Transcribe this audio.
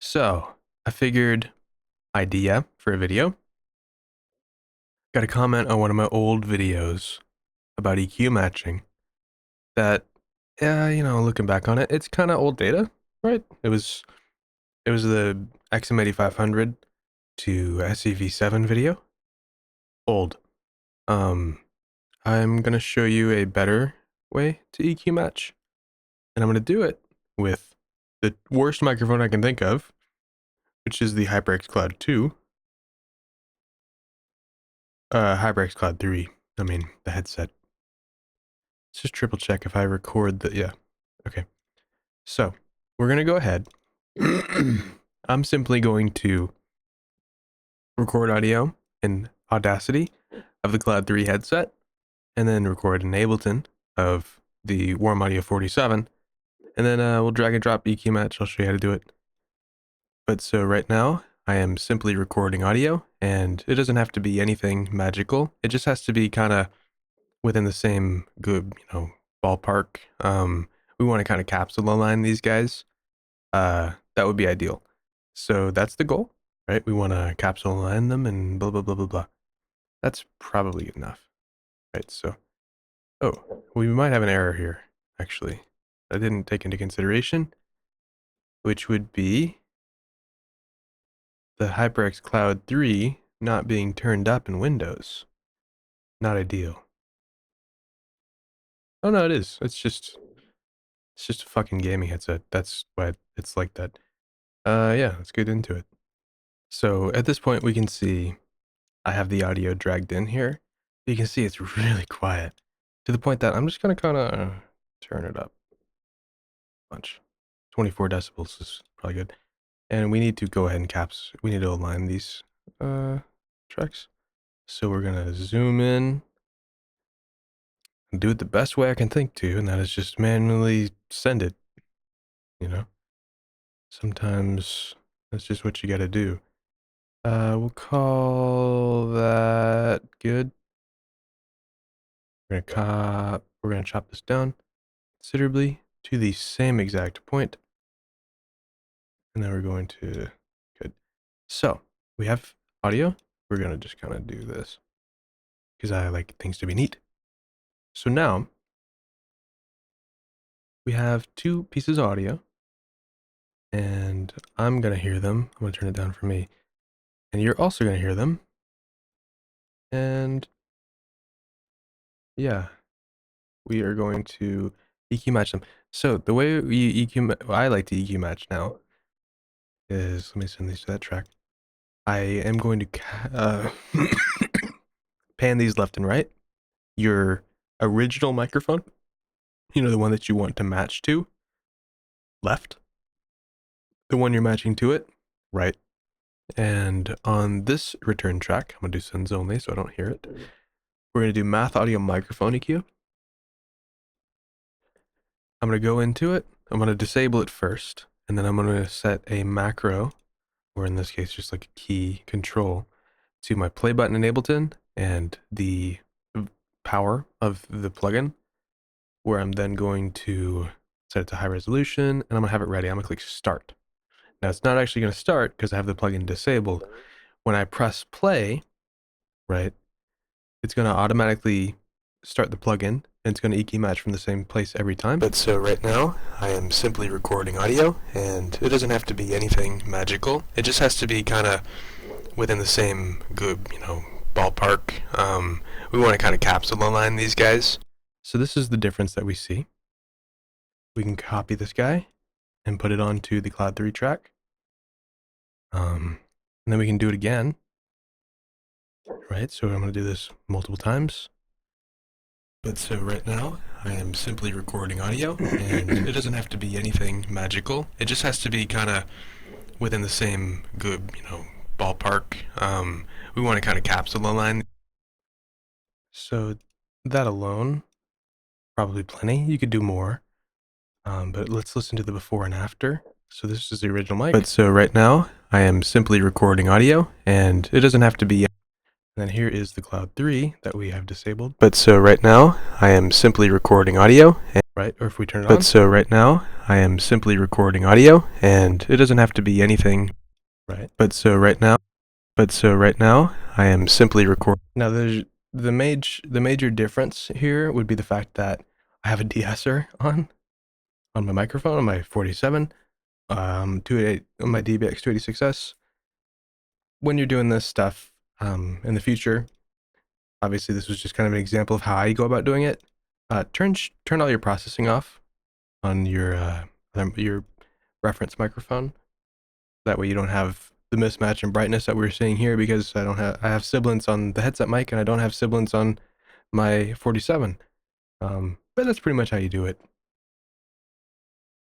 So, I figured idea for a video. Got a comment on one of my old videos about EQ matching that, yeah, looking back on it, it's kind of old data, right? It was the XM8500 to SEV7 video. Old. Um, I'm going to show you a better way to EQ match, and I'm going to do it with the worst microphone I can think of, which is the HyperX Cloud 2. HyperX Cloud 3. I mean, the headset. Let's just triple check if I record the, yeah. Okay. So we're going to go ahead. I'm simply going to record audio in Audacity of the Cloud 3 headset, and then record in Ableton of the Warm Audio 47. And then we'll drag and drop EQ match. I'll show you how to do it. But so right now I am simply recording audio, and it doesn't have to be anything magical. It just has to be kind of within the same good, ballpark. We want to kind of capsule align these guys. That would be ideal. So that's the goal, right? We want to capsule align them and blah, blah, blah, blah, blah. That's probably enough, right? So, oh, we might have an error here, actually. I didn't take into consideration, which would be the HyperX Cloud 3 not being turned up in Windows. Not ideal. Oh no, it is. It's just a fucking gaming headset. That's why it's like that. Yeah, let's get into it. So at this point we can see I have the audio dragged in here. You can see it's really quiet to the point that I'm just gonna kind of turn it up a bunch. 24 decibels is probably good. And we need to go ahead and we need to align these tracks. So we're gonna zoom in and do it the best way I can think to, and that is just manually send it, Sometimes that's just what you gotta do. We'll call that good. We're gonna chop this down considerably to the same exact point. And then we're going to, good. So we have audio. We're gonna just kind of do this because I like things to be neat. So now we have two pieces of audio, and I'm gonna hear them. I'm gonna turn it down for me, and you're also gonna hear them. And yeah, we are going to EQ match them. So the way we I like to EQ match now is, let me send these to that track. I am going to pan these left and right. Your original microphone, the one that you want to match to, left. The one you're matching to it, right. And on this return track, I'm going to do sends only so I don't hear it. We're going to do math audio microphone EQ. I'm going to go into it. I'm going to disable it first, and then I'm going to set a macro, or in this case, just like a key control, to my play button in Ableton and the power of the plugin, where I'm then going to set it to high resolution, and I'm going to have it ready. I'm going to click start. Now it's not actually going to start because I have the plugin disabled. When I press play, right, it's going to automatically start the plugin, and it's going to EQ match from the same place every time. But so right now, I am simply recording audio, and it doesn't have to be anything magical. It just has to be kind of within the same good, ballpark. We want to kind of capsule align these guys. So this is the difference that we see. We can copy this guy and put it onto the Cloud 3 track. And then we can do it again. Right, so I'm going to do this multiple times. But so right now, I am simply recording audio, and it doesn't have to be anything magical. It just has to be kind of within the same good, ballpark. We want to kind of capsule align. So that alone, probably plenty. You could do more. But let's listen to the before and after. So this is the original mic. But so right now, I am simply recording audio, and it doesn't have to be And then here is the Cloud 3 that we have disabled. But so right now, I am simply recording audio. Right, or if we turn it on. But so right now, I am simply recording audio, and it doesn't have to be anything. Right. But so right now, I am simply recording. Now there's the major difference here would be the fact that I have a de-esser on my microphone, on my 47, 288, on my DBX 286S. When you're doing this stuff in the future, obviously this was just kind of an example of how I go about doing it. Turn all your processing off on your reference microphone. That way you don't have the mismatch in brightness that we're seeing here, because I have sibilance on the headset mic and I don't have sibilance on my 47. But that's pretty much how you do it.